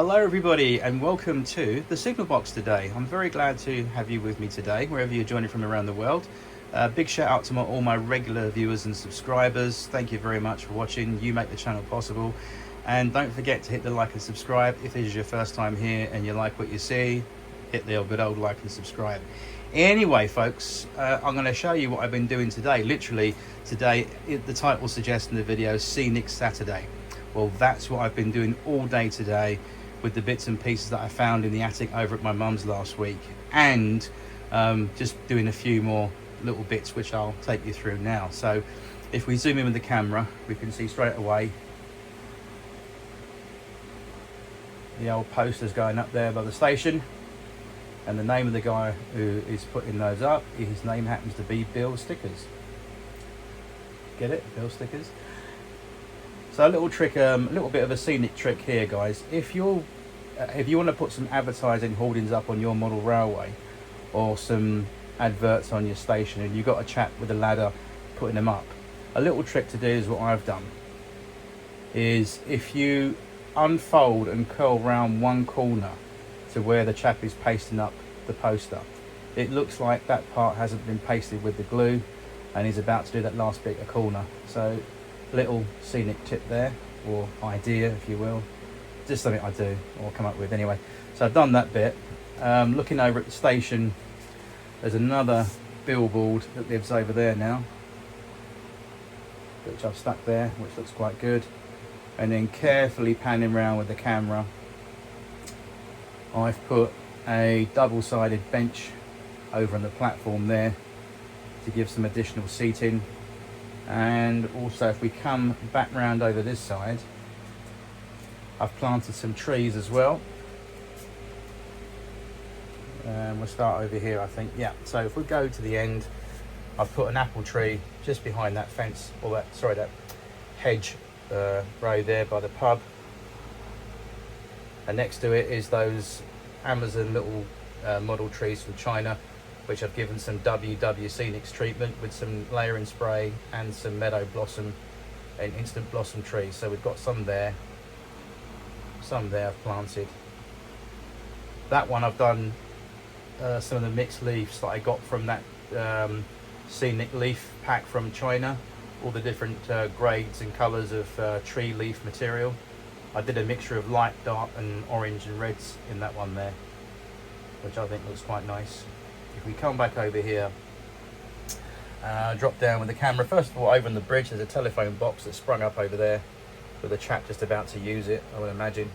Hello everybody and welcome to the Signal Box today. I'm very glad to have you with me today, wherever you're joining from around the world. Big shout out to all my regular viewers and subscribers. Thank you very much for watching. You make the channel possible. And don't forget to hit the like and subscribe. If this is your first time here and you like what you see, hit the good old like and subscribe. Anyway, folks, I'm going to show you what I've been doing today. Literally today, the title suggests in the video, Scenic Saturday. Well, that's what I've been doing all day today, with the bits and pieces that I found in the attic over at my mum's last week, and just doing a few more little bits which I'll take you through now. So if we zoom in with the camera, we can see straight away the old posters going up there by the station, and the name of the guy who is putting those up, his name happens to be Bill Stickers. Get it? Bill Stickers. So a little trick, a little bit of a scenic trick here, guys. If you want to put some advertising hoardings up on your model railway, or some adverts on your station, and you've got a chap with a ladder putting them up, a little trick to do is what I've done. Is if you unfold and curl round one corner to where the chap is pasting up the poster, it looks like that part hasn't been pasted with the glue, and he's about to do that last bit of corner. So little scenic tip there, or idea if you will, just something I do or come up with anyway. So I've done that bit. Looking over at the station, there's another billboard that lives over there now, which I've stuck there, which looks quite good. And then carefully panning around with the camera, I've put a double-sided bench over on the platform there to give some additional seating. And also, if we come back round over this side, I've planted some trees as well. And we'll start over here, I think. Yeah, so if we go to the end, I've put an apple tree just behind that fence, or that hedge row there by the pub. And next to it is those Amazon little model trees from China, which I've given some WW Scenics treatment with some layering spray and some meadow blossom and instant blossom trees. So we've got some there I've planted. That one I've done some of the mixed leaves that I got from that scenic leaf pack from China, all the different grades and colours of tree leaf material. I did a mixture of light, dark and orange and reds in that one there, which I think looks quite nice. If we come back over here, drop down with the camera, first of all over on the bridge there's a telephone box that sprung up over there with a chap just about to use it, I would imagine.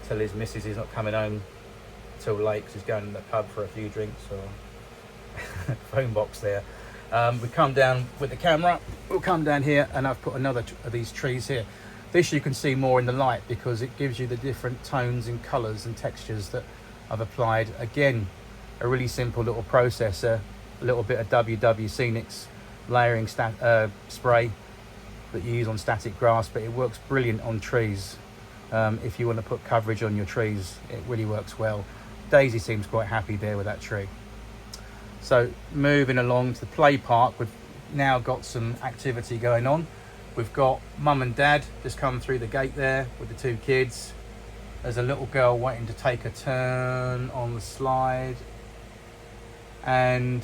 Tell his missus he's not coming home till late because he's going to the pub for a few drinks, or phone box there. We come down with the camera, we'll come down here, and I've put another of these trees here. This you can see more in the light because it gives you the different tones and colours and textures that I've applied. Again, a really simple little processor, a little bit of WW Scenics layering spray that you use on static grass, but it works brilliant on trees. If you want to put coverage on your trees, it really works well. Daisy seems quite happy there with that tree. So moving along to the play park, we've now got some activity going on. We've got mum and dad just come through the gate there with the two kids. There's a little girl waiting to take a turn on the slide, and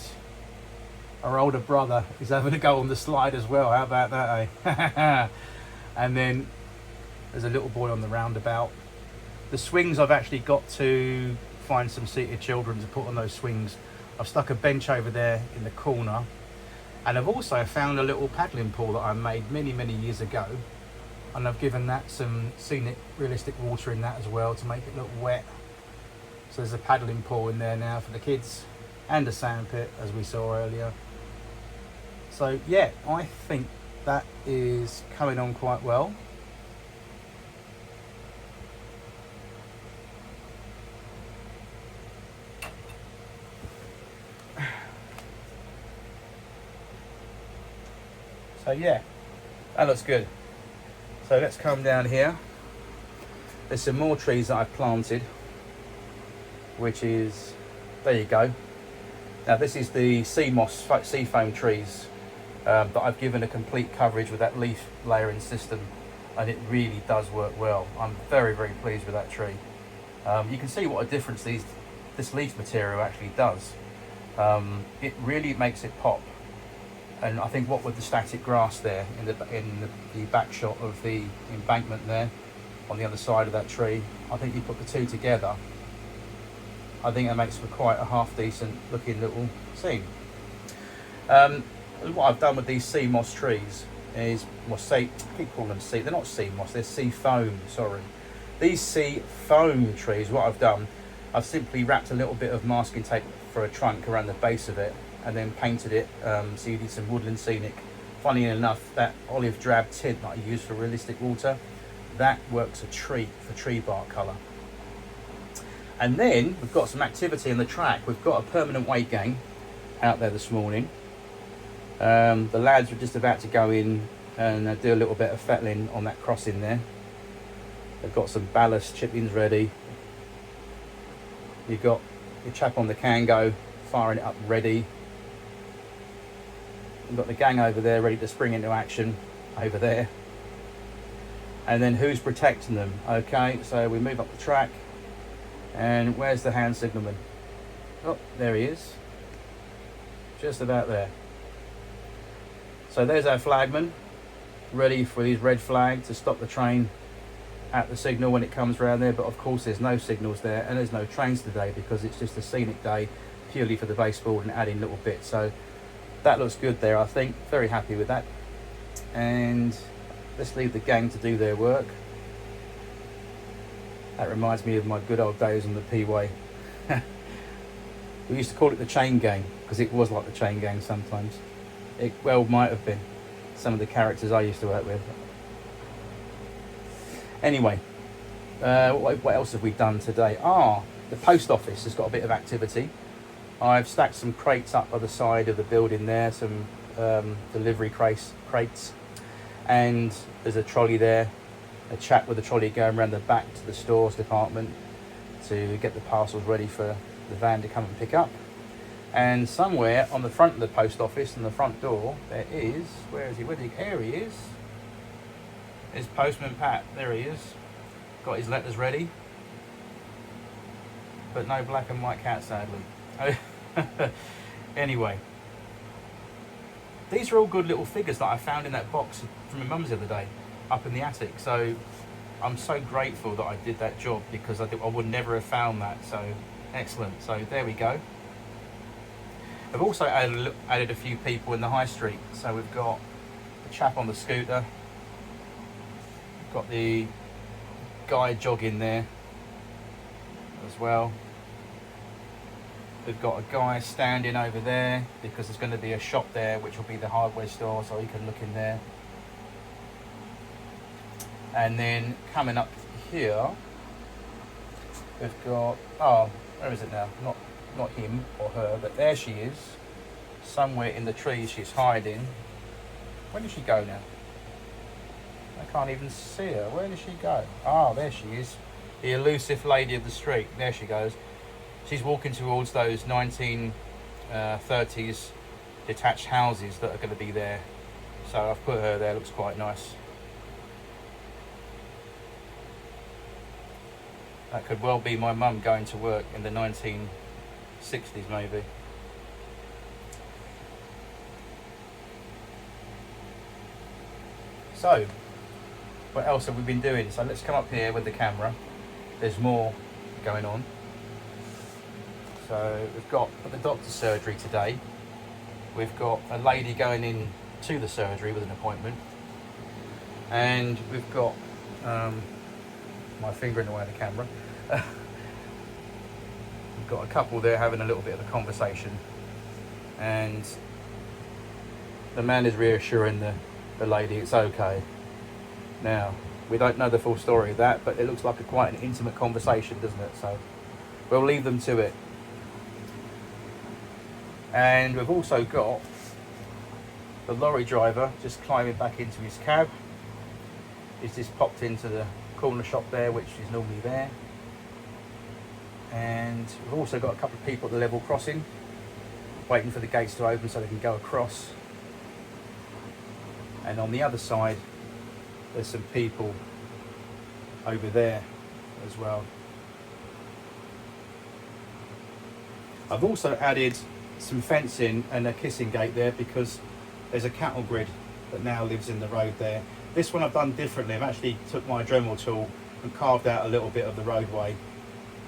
our older brother is having a go on the slide as well. How about that, eh? And then there's a little boy on the roundabout. The swings, I've actually got to find some seated children to put on those swings. I've stuck a bench over there in the corner, and I've also found a little paddling pool that I made many years ago, and I've given that some scenic realistic water in that as well to make it look wet. So there's a paddling pool in there now for the kids, and a sand pit as we saw earlier. So yeah, I think that is coming on quite well. So yeah, that looks good. So let's come down here. There's some more trees that I've planted, which is, there you go. Now this is the sea moss, seafoam trees that I've given a complete coverage with that leaf layering system and it really does work well. I'm very, very pleased with that tree. You can see what a difference this leaf material actually does. It really makes it pop. And I think what with the static grass there in the back shot of the embankment there on the other side of that tree, I think you put the two together, I think it makes for quite a half decent looking little scene. What I've done with these sea moss trees is, I keep calling them sea, they're not sea moss, they're sea foam, sorry. These sea foam trees, what I've done, I've simply wrapped a little bit of masking tape for a trunk around the base of it and then painted it, so you did some woodland scenic. Funny enough, that olive drab tint that I use for realistic water, that works a treat for tree bark colour. And then we've got some activity in the track. We've got a permanent weight gang out there this morning. The lads are just about to go in and do a little bit of fettling on that crossing there. They've got some ballast chip-ins ready. You've got your chap on the Kango firing it up ready. We've got the gang over there ready to spring into action over there. And then who's protecting them? Okay, so we move up the track. And where's the hand signalman? Oh, there he is. Just about there. So there's our flagman, ready for his red flag to stop the train at the signal when it comes round there. But of course there's no signals there and there's no trains today because it's just a scenic day purely for the baseboard and adding little bits. So that looks good there, I think. Very happy with that. And let's leave the gang to do their work. That reminds me of my good old days on the P-Way. We used to call it the chain gang because it was like the chain gang sometimes. It well might have been some of the characters I used to work with. Anyway, what else have we done today? The post office has got a bit of activity. I've stacked some crates up by the side of the building there, some delivery crates, and there's a trolley there. A chap with a trolley going around the back to the stores department to get the parcels ready for the van to come and pick up. And somewhere on the front of the post office, on the front door, there is, where is he? There he is. There's Postman Pat, there he is. Got his letters ready. But no black and white cat, sadly. Anyway. These are all good little figures that I found in that box from my mum's the other day, up in the attic. So I'm so grateful that I did that job because I would never have found that. So excellent. So there we go. I've also added a few people in the high street. So we've got the chap on the scooter, we've got the guy jogging there as well. We've got a guy standing over there because there's going to be a shop there which will be the hardware store, so he can look in there. And then coming up here, we've got, where is it now? Not him or her, but there she is. Somewhere in the trees she's hiding. Where did she go now? I can't even see her. Where did she go? There she is. The elusive lady of the street. There she goes. She's walking towards those 1930s detached houses that are going to be there. So I've put her there, looks quite nice. That could well be my mum going to work in the 1960s maybe. So, what else have we been doing? So let's come up here with the camera. There's more going on. So we've got at the doctor's surgery today. We've got a lady going in to the surgery with an appointment. And we've got my finger in the way of the camera. We've got a couple there having a little bit of a conversation. And the man is reassuring the lady it's okay. Now, we don't know the full story of that, but it looks like quite an intimate conversation, doesn't it? So we'll leave them to it. And we've also got the lorry driver just climbing back into his cab. He's just popped into the corner shop there, which is normally there. And we've also got a couple of people at the level crossing, waiting for the gates to open so they can go across. And on the other side, There's some people over there as well. I've also added some fencing and a kissing gate there because there's a cattle grid that now lives in the road there. This one I've done differently. I've actually took my Dremel tool and carved out a little bit of the roadway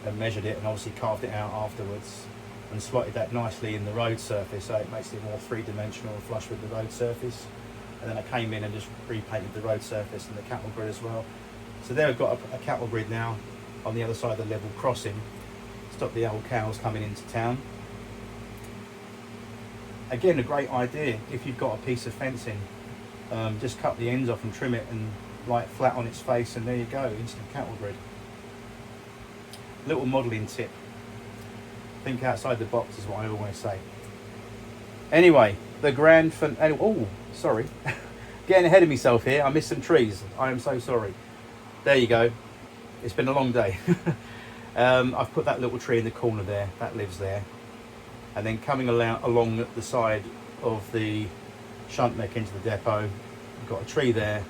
and measured it, and obviously carved it out afterwards and slotted that nicely in the road surface, so it makes it more three-dimensional and flush with the road surface. And then I came in and just repainted the road surface and the cattle grid as well. So there I've got a cattle grid now on the other side of the level crossing, stop the old cows coming into town. Again, a great idea if you've got a piece of fencing. Just cut the ends off and trim it and lie it flat on its face, and there you go, instant cattle grid. Little modelling tip. Think outside the box is what I always say. Anyway, the grand finale. Oh, sorry. Getting ahead of myself here. I missed some trees. I am so sorry. There you go. It's been a long day. I've put that little tree in the corner there. That lives there. And then coming along the side of the shunt neck into the depot, I've got a tree there.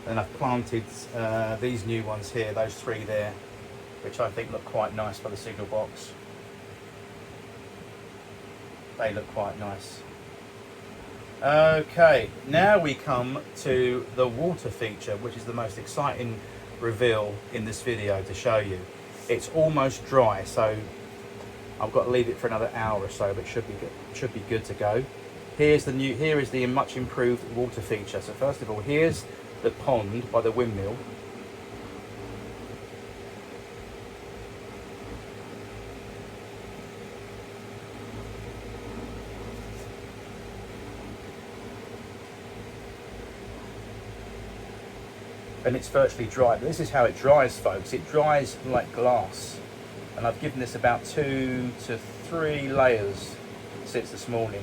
And I've planted these new ones here, those three there, which I think look quite nice for the signal box. They look quite nice. Okay, now we come to the water feature, which is the most exciting reveal in this video to show you. It's almost dry, so I've got to leave it for another hour or so, but should be good to go. Here is the much improved water feature. So first of all, here's the pond by the windmill. And it's virtually dry, but this is how it dries, folks. It dries like glass. And I've given this about 2 to 3 layers since this morning.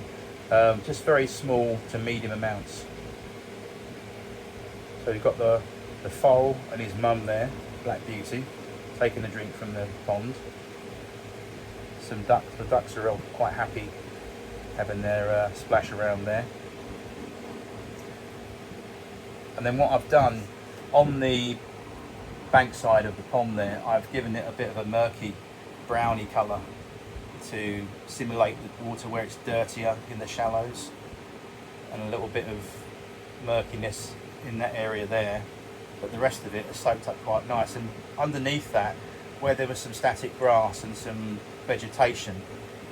Just very small to medium amounts. So you've got the foal and his mum there, Black Beauty, taking a drink from the pond. Some ducks, the ducks are all quite happy having their splash around there. And then what I've done on the bank side of the pond there, I've given it a bit of a murky browny colour to simulate the water where it's dirtier in the shallows, and a little bit of murkiness in that area there, but the rest of it is soaked up quite nice. And underneath that, where there was some static grass and some vegetation,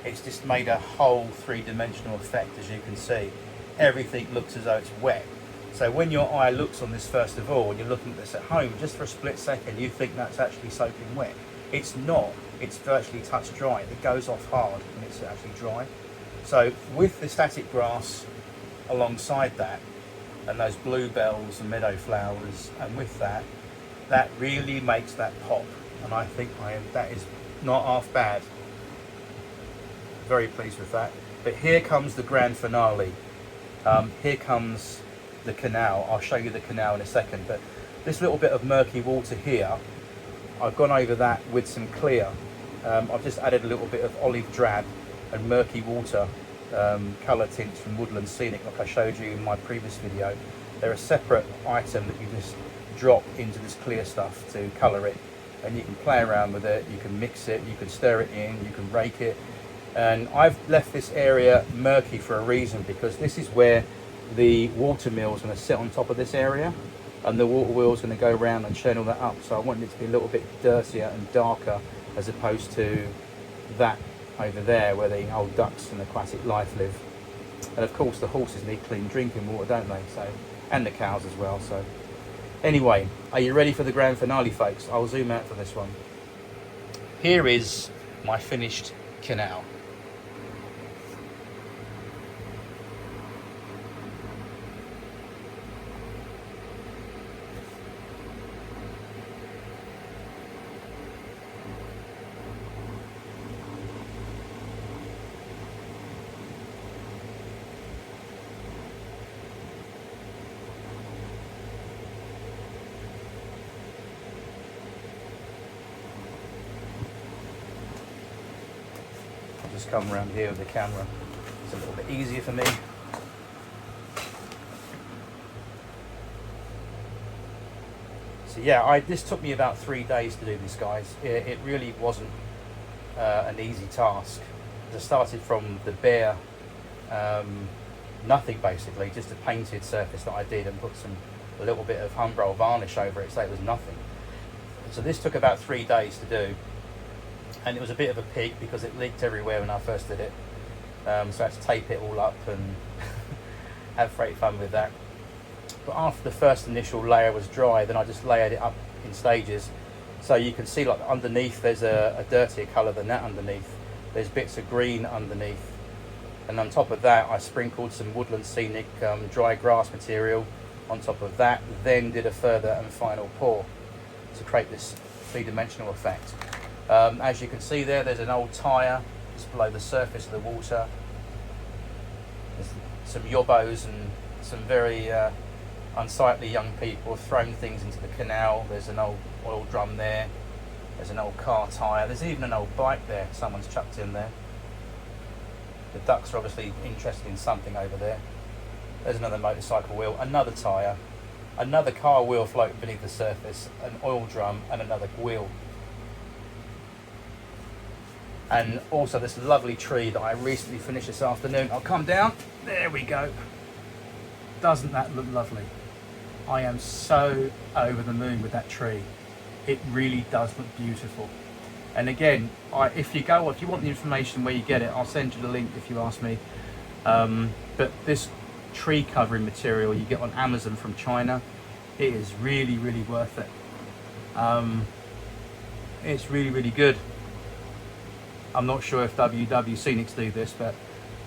it's just made a whole three-dimensional effect. As you can see, everything looks as though it's wet. So when your eye looks on this first of all, and you're looking at this at home, just for a split second, you think that's actually soaking wet. It's not. It's virtually touch dry. It goes off hard when it's actually dry. So with the static grass alongside that, and those bluebells and meadow flowers, and with that, that really makes that pop. And I think that is not half bad. Very pleased with that. But here comes the grand finale. Here comes the canal. I'll show you the canal in a second, but this little bit of murky water here, I've gone over that with some clear. I've just added a little bit of olive drab and murky water colour tints from Woodland Scenic, like I showed you in my previous video. They're a separate item that you just drop into this clear stuff to colour it, and you can play around with it, you can mix it, you can stir it in, you can rake it. And I've left this area murky for a reason, because this is where the water mill is going to sit on top of this area, and the water wheel is going to go around and channel that up. So I wanted it to be a little bit dirtier and darker, as opposed to that over there where the old ducks and aquatic life live. And of course the horses need clean drinking water, don't they? So, and the cows as well. So anyway, are you ready for the grand finale, folks? I'll zoom out for this one. Here is my finished canal. Just come around here with the camera. It's a little bit easier for me. So yeah, this took me about 3 days to do this, guys. It really wasn't an easy task. I started from the bare nothing, basically, just a painted surface that I did, and put a little bit of Humbrol varnish over it, so it was nothing. So this took about 3 days to do, and it was a bit of a pig because it leaked everywhere when I first did it. So I had to tape it all up and have great fun with that. But after the first initial layer was dry, then I just layered it up in stages. So you can see, like, underneath there's a dirtier colour than that underneath. There's bits of green underneath. And on top of that, I sprinkled some Woodland Scenic dry grass material on top of that, then did a further and final pour to create this three-dimensional effect. As you can see there's an old tyre just below the surface of the water. There's some yobbos and some very unsightly young people have thrown things into the canal. There's an old oil drum there. There's an old car tyre. There's even an old bike there someone's chucked in there. The ducks are obviously interested in something over there. There's another motorcycle wheel, another tyre, another car wheel floating beneath the surface, an oil drum and another wheel. And also this lovely tree that I recently finished this afternoon. I'll come down. There we go. Doesn't that look lovely? I am so over the moon with that tree. It really does look beautiful. And again, if you want the information where you get it, I'll send you the link if you ask me. But this tree covering material you get on Amazon from China, it is really, really worth it. It's really, really good. I'm not sure if WW Scenics do this, but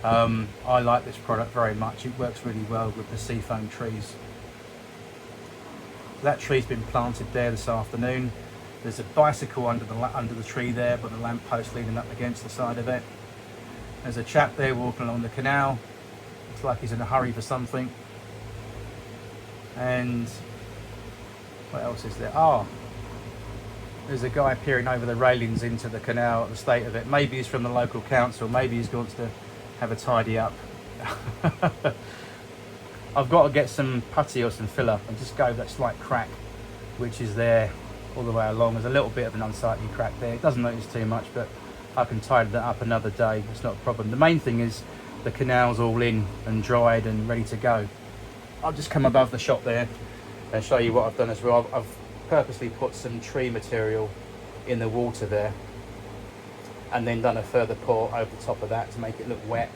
I like this product very much. It works really well with the seafoam trees. That tree's been planted there this afternoon. There's a bicycle under the tree there, but the lamppost leaning up against the side of it. There's a chap there walking along the canal. Looks like he's in a hurry for something. And what else is there? Oh, there's a guy peering over the railings into the canal at the state of it. Maybe he's from the local council. Maybe he's wants to have a tidy up. I've got to get some putty or some filler and just go that slight crack which is there all the way along. There's a little bit of an unsightly crack there. It doesn't notice too much, but I can tidy that up another day. It's not a problem. The main thing is the canal's all in and dried and ready to go. I'll just come above the shop there and show you what I've done as well. I've purposely put some tree material in the water there and then done a further pour over the top of that to make it look wet.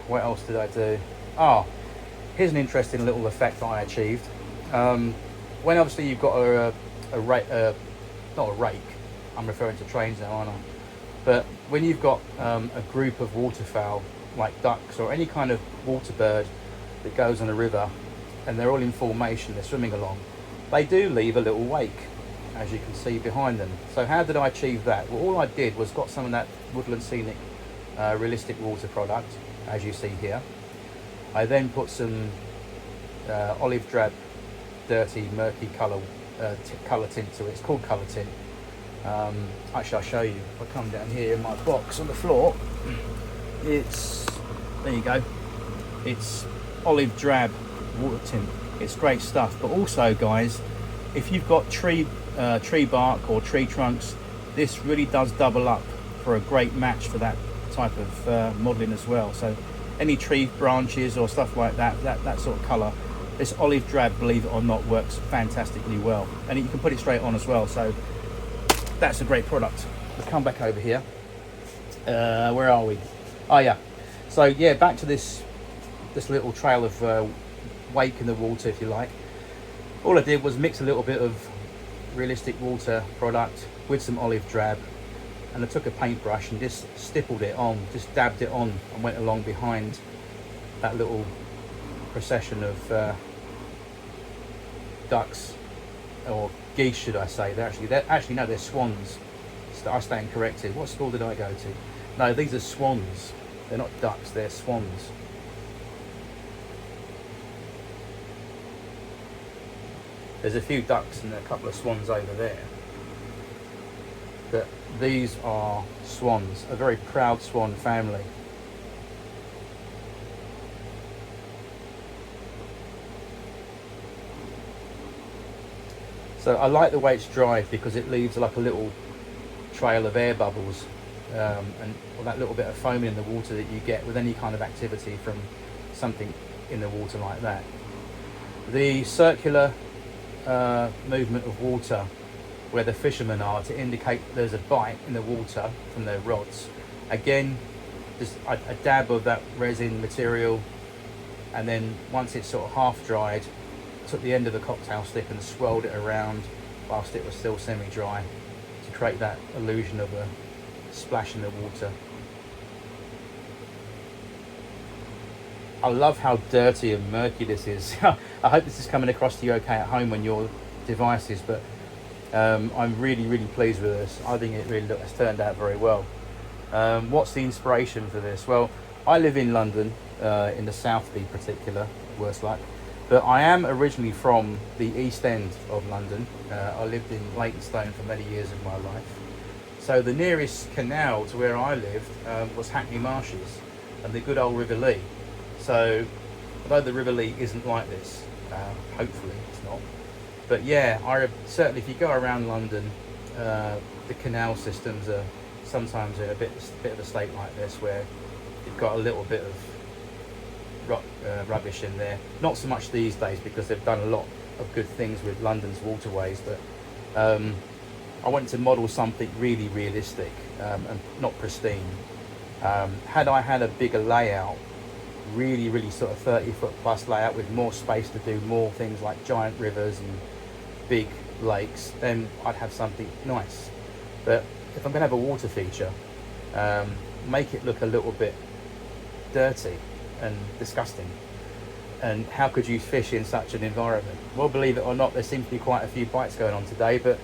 What else did I do? Oh, here's an interesting little effect that I achieved. When obviously you've got not a rake, I'm referring to trains now, aren't I? But when you've got a group of waterfowl like ducks or any kind of water bird that goes on a river and they're all in formation, they're swimming along, they do leave a little wake, as you can see behind them. So how did I achieve that? Well, all I did was got some of that Woodland Scenic realistic water product, as you see here. I then put some olive drab, dirty, murky colour tint to it. It's called colour tint. Actually, I'll show you. If I come down here in my box on the floor, it's, there you go, it's olive drab water tint. It's great stuff. But also, guys, if you've got tree bark or tree trunks, this really does double up for a great match for that type of modelling as well. So any tree branches or stuff like that, that sort of colour, this olive drab, believe it or not, works fantastically well. And you can put it straight on as well. So that's a great product. Let's come back over here. Where are we? Oh yeah. So yeah, back to this little trail of wake in the water, if you like. All I did was mix a little bit of realistic water product with some olive drab, and I took a paintbrush and just stippled it on, just dabbed it on, and went along behind that little procession of ducks, or geese should I say. They're swans. I stand corrected. What school did I go to? No, these are swans. They're not ducks, they're swans. There's a few ducks and a couple of swans over there. But these are swans, a very proud swan family. So I like the way it's dried because it leaves like a little trail of air bubbles, and or that little bit of foam in the water that you get with any kind of activity from something in the water like that. The circular movement of water where the fishermen are to indicate there's a bite in the water from their rods. Again, just a dab of that resin material, and then once it's sort of half dried, took the end of the cocktail stick and swirled it around whilst it was still semi-dry to create that illusion of a splash in the water. I love how dirty and murky this is. I hope this is coming across to you okay at home on your devices, but I'm really pleased with this. I think it really has turned out very well. What's the inspiration for this? Well, I live in London, in the south to be particular, worse luck, but I am originally from the East End of London. I lived in Leytonstone for many years of my life. So the nearest canal to where I lived was Hackney Marshes and the good old River Lee. So although the River Lee isn't like this, hopefully it's not, but yeah, certainly if you go around London, the canal systems are sometimes in a bit of a state like this, where you've got a little bit of rubbish in there. Not so much these days because they've done a lot of good things with London's waterways, but I wanted to model something really realistic and not pristine. Had I had a bigger layout, really sort of 30-foot plus layout with more space to do more things like giant rivers and big lakes, then I'd have something nice. But if I'm going to have a water feature, make it look a little bit dirty and disgusting. And how could you fish in such an environment? Well, believe it or not, there seems to be quite a few bites going on today, but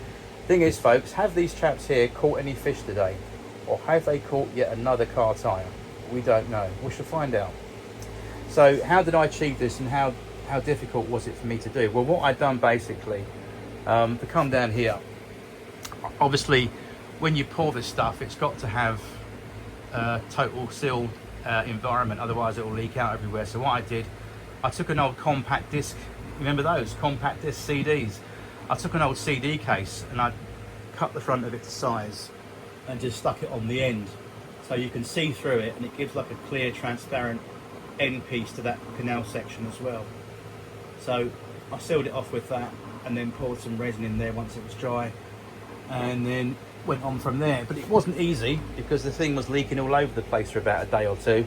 thing is, folks, have these chaps here caught any fish today? Or have they caught yet another car tyre? We don't know. We shall find out. So how did I achieve this, and how difficult was it for me to do? Well, what I'd done basically, to come down here, obviously when you pour this stuff, it's got to have a total sealed environment, otherwise it will leak out everywhere. So what I did, I took an old compact disc, remember those compact disc CDs? I took an old CD case and I cut the front of it to size and just stuck it on the end, so you can see through it, and it gives like a clear transparent end piece to that canal section as well. So I sealed it off with that and then poured some resin in there once it was dry, and then went on from there. But it wasn't easy because the thing was leaking all over the place for about a day or two,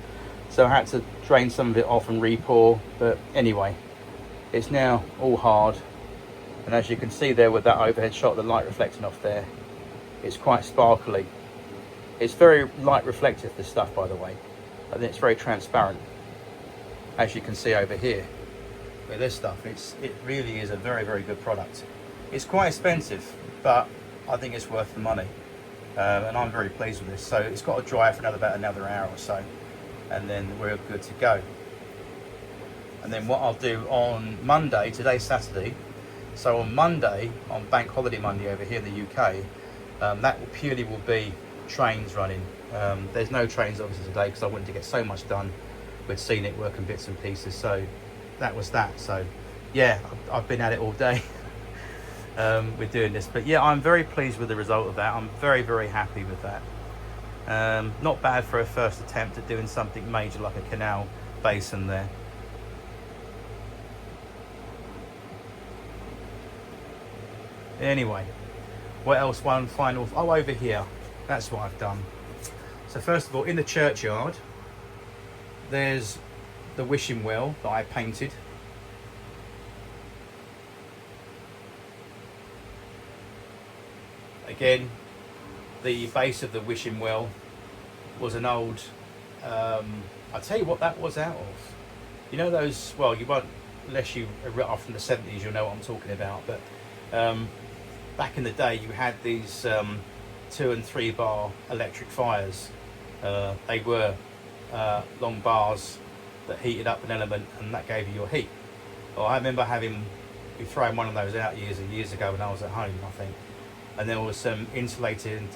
so I had to drain some of it off and re-pour. But anyway, it's now all hard, and as you can see there with that overhead shot, the light reflecting off there, it's quite sparkly. It's very light reflective, this stuff, by the way, and it's very transparent, as you can see over here with this stuff. It really is a very good product. It's quite expensive, but I think it's worth the money, and I'm very pleased with this. So it's got to dry for about another hour or so, and then we're good to go. And then what I'll do on Monday, today's Saturday, so on Monday, on Bank Holiday Monday over here in the UK, that will be trains running. There's no trains obviously today because I wanted to get so much done with scenic work and bits and pieces, so that was that. So yeah, I've been at it all day with doing this, but yeah, I'm very pleased with the result of that. I'm very happy with that. Not bad for a first attempt at doing something major like a canal basin there. Anyway, what else? One final, over here, that's what I've done. So first of all, in the churchyard, there's the wishing well that I painted. Again, the base of the wishing well was an old, I'll tell you what that was out of. You know those, well, you won't, unless you are from the 70s, you'll know what I'm talking about, but back in the day you had these 2 and 3 bar electric fires. They were long bars that heated up an element, and that gave you your heat. Well, I remember we throwing one of those out years and years ago when I was at home, I think, and there was some insulated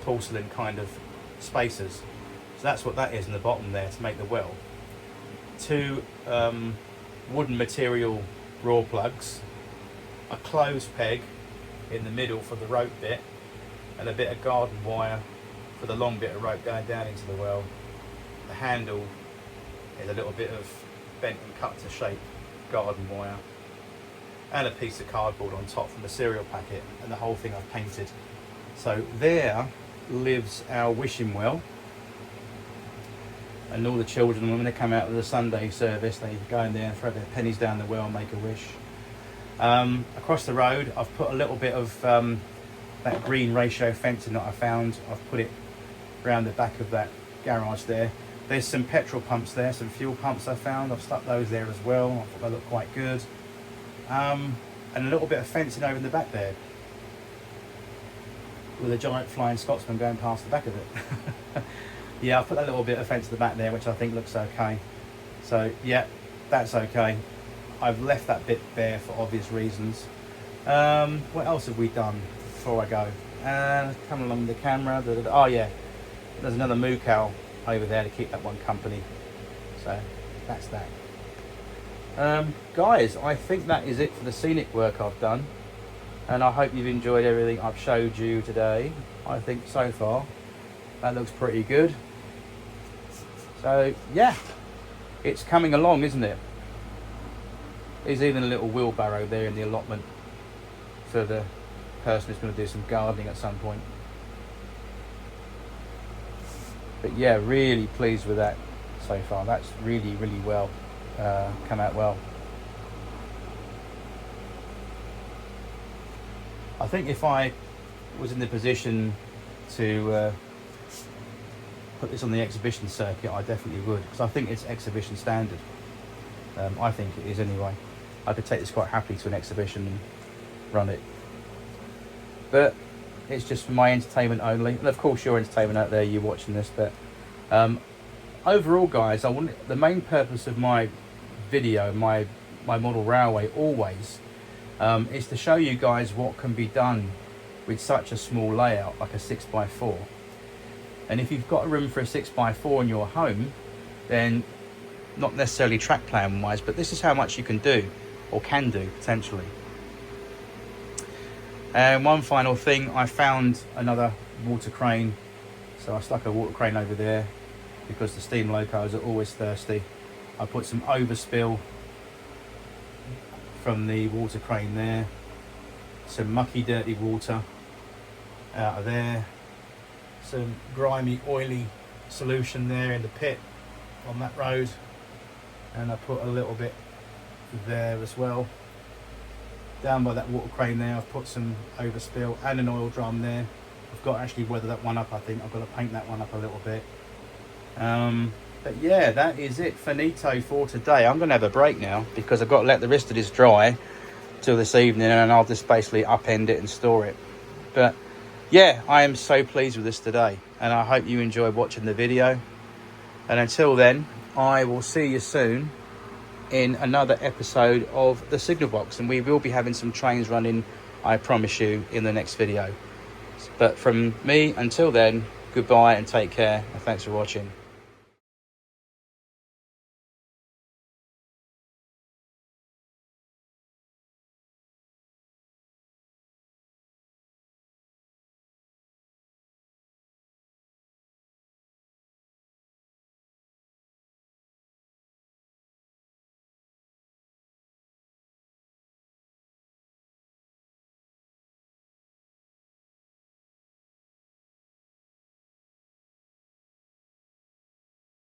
porcelain kind of spacers. So that's what that is in the bottom there to make the well. 2 wooden material raw plugs, a clothes peg in the middle for the rope bit, and a bit of garden wire for the long bit of rope going down into the well. The handle is a little bit of bent and cut to shape garden wire, and a piece of cardboard on top from the cereal packet, and the whole thing I've painted. So there lives our wishing well, and all the children, when they come out of the Sunday service, they go in there and throw their pennies down the well and make a wish. Across the road I've put a little bit of that green ratio fencing that I found. I've put it around the back of that garage there. There's some petrol pumps there, some fuel pumps I found. I've stuck those there as well. I thought they look quite good. And a little bit of fencing over in the back there, with a giant flying Scotsman going past the back of it. Yeah, I've put that little bit of fence at the back there, which I think looks okay. So yeah, that's okay. I've left that bit bare for obvious reasons. What else have we done before I go? Come along with the camera. Oh yeah, there's another moo cow over there to keep that one company. So that's that. Guys, I think that is it for the scenic work I've done, and I hope you've enjoyed everything I've showed you today. I think so far that looks pretty good. So yeah, it's coming along, isn't it? There's even a little wheelbarrow there in the allotment for the person who's going to do some gardening at some point. But yeah, really pleased with that so far. That's really well come out well. I think if I was in the position to put this on the exhibition circuit, I definitely would, because I think it's exhibition standard. I think it is anyway. I could take this quite happily to an exhibition and run it. But it's just for my entertainment only, and of course your entertainment out there, you watching this. But overall, guys, the main purpose of my video, my model railway, always is to show you guys what can be done with such a small layout like a 6x4. And if you've got a room for a 6x4 in your home, then not necessarily track plan wise, but this is how much you can do, or can do potentially. And one final thing, I found another water crane, so I stuck a water crane over there because the steam locos are always thirsty. I put some overspill from the water crane there, some mucky dirty water out of there, some grimy oily solution there in the pit on that road, and I put a little bit there as well. Down by that water crane there, I've put some overspill and an oil drum there. I've got to actually weather that one up, I think. I've got to paint that one up a little bit. But yeah, that is it, finito for today. I'm going to have a break now because I've got to let the rest of this dry till this evening, and I'll just basically upend it and store it. But yeah, I am so pleased with this today, and I hope you enjoyed watching the video. And until then, I will see you soon in another episode of the Signal Box, and we will be having some trains running, I promise you, in the next video. But from me, until then, goodbye and take care, and thanks for watching.